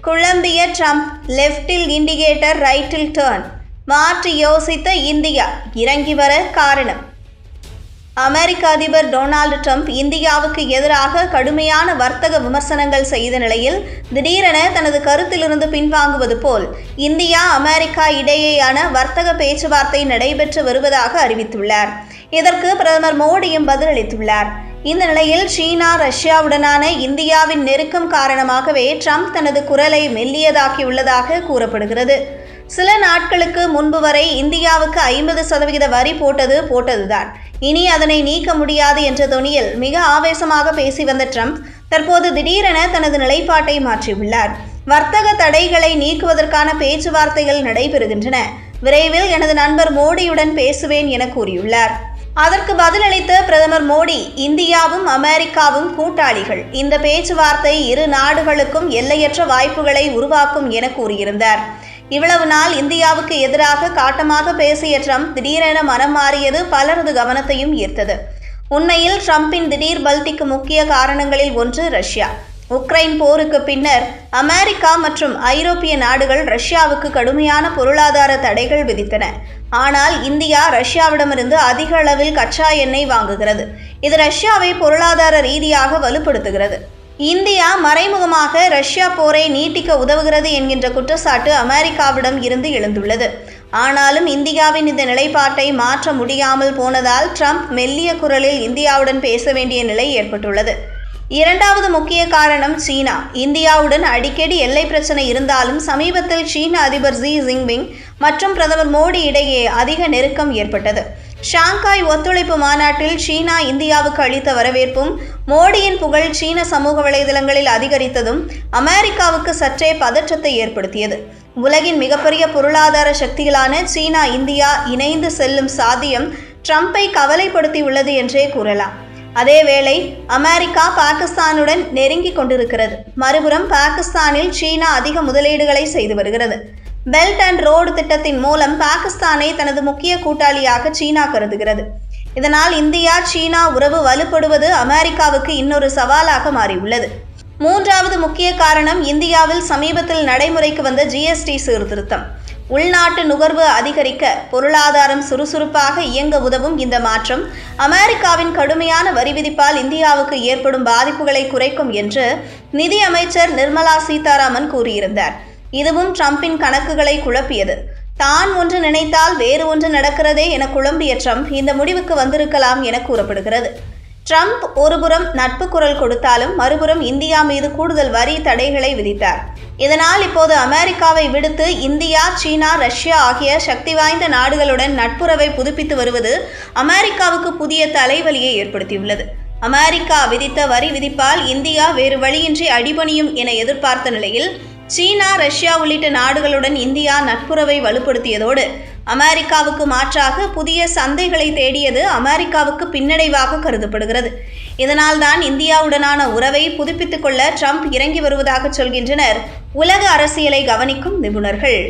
குழம்பிய Trump, லெஃப்டில் indicator, ரைட்டில் turn. மாற்றி யோசித்த இந்தியா இறங்கி வர காரணம். அமெரிக்க அதிபர் டொனால்டு ட்ரம்ப் இந்தியாவுக்கு எதிராக கடுமையான வர்த்தக விமர்சனங்கள் செய்த நிலையில் திடீரென தனது கருத்திலிருந்து பின்வாங்குவது போல் இந்தியா அமெரிக்கா இடையேயான வர்த்தக பேச்சுவார்த்தை நடைபெற்று வருவதாக அறிவித்துள்ளார். இதற்கு பிரதமர் மோடியும் பதிலளித்துள்ளார். இந்த நிலையில் சீனா, ரஷ்யாவுடனான இந்தியாவின் நெருக்கம் காரணமாகவே ட்ரம்ப் தனது குரலை மெல்லியதாக்கியுள்ளதாக கூறப்படுகிறது. சில நாட்களுக்கு முன்பு வரை இந்தியாவுக்கு 50% வரி போட்டதுதான், இனி அதனை நீக்க முடியாது என்ற தொனியில் மிக ஆவேசமாக பேசி வந்த ட்ரம்ப் தற்போது திடீரென தனது நிலைப்பாட்டை மாற்றியுள்ளார். வர்த்தக தடைகளை நீக்குவதற்கான பேச்சுவார்த்தைகள் நடைபெறுகின்றன. விரைவில் எனது நண்பர் மோடியுடன் பேசுவேன் என கூறியுள்ளார். அதற்கு பதிலளித்த பிரதமர் மோடி, இந்தியாவும் அமெரிக்காவும் கூட்டாளிகள். இந்த பேச்சுவார்த்தை இரு நாடுகளுக்கும் எல்லையற்ற வாய்ப்புகளை உருவாக்கும் என கூறியிருந்தார். இவ்வளவு நாள் இந்தியாவுக்கு எதிராக காட்டமாக பேசிய ட்ரம்ப் திடீரென மனம் மாறியது பலரது கவனத்தையும் ஈர்த்தது. உண்மையில் ட்ரம்பின் திடீர் பல்டிக்கு முக்கிய காரணங்களில் ஒன்று ரஷ்யா. உக்ரைன் போருக்கு பின்னர் அமெரிக்கா மற்றும் ஐரோப்பிய நாடுகள் ரஷ்யாவுக்கு கடுமையான பொருளாதார தடைகள் விதித்தன. ஆனால் இந்தியா ரஷ்யாவிடமிருந்து அதிக அளவில் கச்சா எண்ணெய் வாங்குகிறது. இது ரஷ்யாவை பொருளாதார ரீதியாக வலுப்படுத்துகிறது. இந்தியா மறைமுகமாக ரஷ்யா போரை நீட்டிக்க உதவுகிறது என்கின்ற குற்றச்சாட்டு அமெரிக்காவிடம் இருந்து எழுந்துள்ளது. ஆனாலும் இந்தியாவின் இந்த நிலைப்பாட்டை மாற்ற முடியாமல் போனதால் ட்ரம்ப் மெல்லிய குரலில் இந்தியாவுடன் பேச வேண்டிய நிலை ஏற்பட்டுள்ளது. இரண்டாவது முக்கிய காரணம் சீனா. இந்தியாவுடன் அடிக்கடி எல்லை பிரச்சனை இருந்தாலும் சமீபத்தில் சீன அதிபர் ஜி ஜின்பிங் மற்றும் பிரதமர் மோடி இடையே அதிக நெருக்கம் ஏற்பட்டது. ஷாங்காய் ஒத்துழைப்பு மாநாட்டில் சீனா இந்தியாவுக்கு அளித்த வரவேற்பும் மோடியின் புகழ் சீன சமூக வலைதளங்களில் அதிகரித்ததும் அமெரிக்காவுக்கு சற்றே பதற்றத்தை ஏற்படுத்தியது. உலகின் மிகப்பெரிய பொருளாதார சக்திகளான சீனா, இந்தியா இணைந்து செல்லும் சாத்தியம் ட்ரம்பை கவலைப்படுத்தியுள்ளது என்றே கூறலாம். அதேவேளை அமெரிக்கா பாகிஸ்தானுடன் நெருங்கி கொண்டிருக்கிறது. மறுபுறம் பாகிஸ்தானில் சீனா அதிக முதலீடுகளை செய்து வருகிறது. பெல்ட் அண்ட் ரோடு திட்டத்தின் மூலம் பாகிஸ்தானை தனது முக்கிய கூட்டாளியாக சீனா கருதுகிறது. இதனால் இந்தியா சீனா உறவு வலுப்படுவது அமெரிக்காவுக்கு இன்னொரு சவாலாக மாறியுள்ளது. மூன்றாவது முக்கிய காரணம் இந்தியாவில் சமீபத்தில் நடைமுறைக்கு வந்த GST சீர்திருத்தம். உள்நாட்டு நுகர்வு அதிகரிக்க, பொருளாதாரம் சுறுசுறுப்பாக இயங்க உதவும் இந்த மாற்றம் அமெரிக்காவின் கடுமையான வரி விதிப்பால் இந்தியாவுக்கு ஏற்படும் பாதிப்புகளை குறைக்கும் என்று நிதி அமைச்சர் நிர்மலா சீதாராமன் கூறியிருந்தார். இதுவும் ட்ரம்பின் கணக்குகளை குழப்பியது. தான் ஒன்று நினைத்தால் வேறு ஒன்று நடக்கிறதே என குழம்பிய ட்ரம்ப் இந்த முடிவுக்கு வந்திருக்கலாம் என கூறப்படுகிறது. ட்ரம்ப் ஒருபுறம் நட்பு குரல் கொடுத்தாலும் மறுபுறம் இந்தியா மீது கூடுதல் வரி தடைகளை விதித்தார். இதனால் இப்போது அமெரிக்காவை விடுத்து இந்தியா, சீனா, ரஷ்யா ஆகிய சக்தி வாய்ந்த நாடுகளுடன் நட்புறவை புதுப்பித்து வருவது அமெரிக்காவுக்கு புதிய தலைவலியை ஏற்படுத்தியுள்ளது. அமெரிக்கா விதித்த வரி விதிப்பால் இந்தியா வேறு வழியின்றி அடிபணியும் என எதிர்பார்த்த நிலையில் சீனா, ரஷ்யா உள்ளிட்ட நாடுகளுடன் இந்தியா நட்புறவை வலுப்படுத்தியதோடு அமெரிக்காவுக்கு மாற்றாக புதிய சந்தைகளை தேடியது அமெரிக்காவுக்கு பின்னடைவாக கருதப்படுகிறது. இதனால்தான் இந்தியாவுடனான உறவை புதுப்பித்துக் கொள்ள ட்ரம்ப் இறங்கி வருவதாக சொல்கின்றனர் உலக அரசியலை கவனிக்கும் நிபுணர்கள்.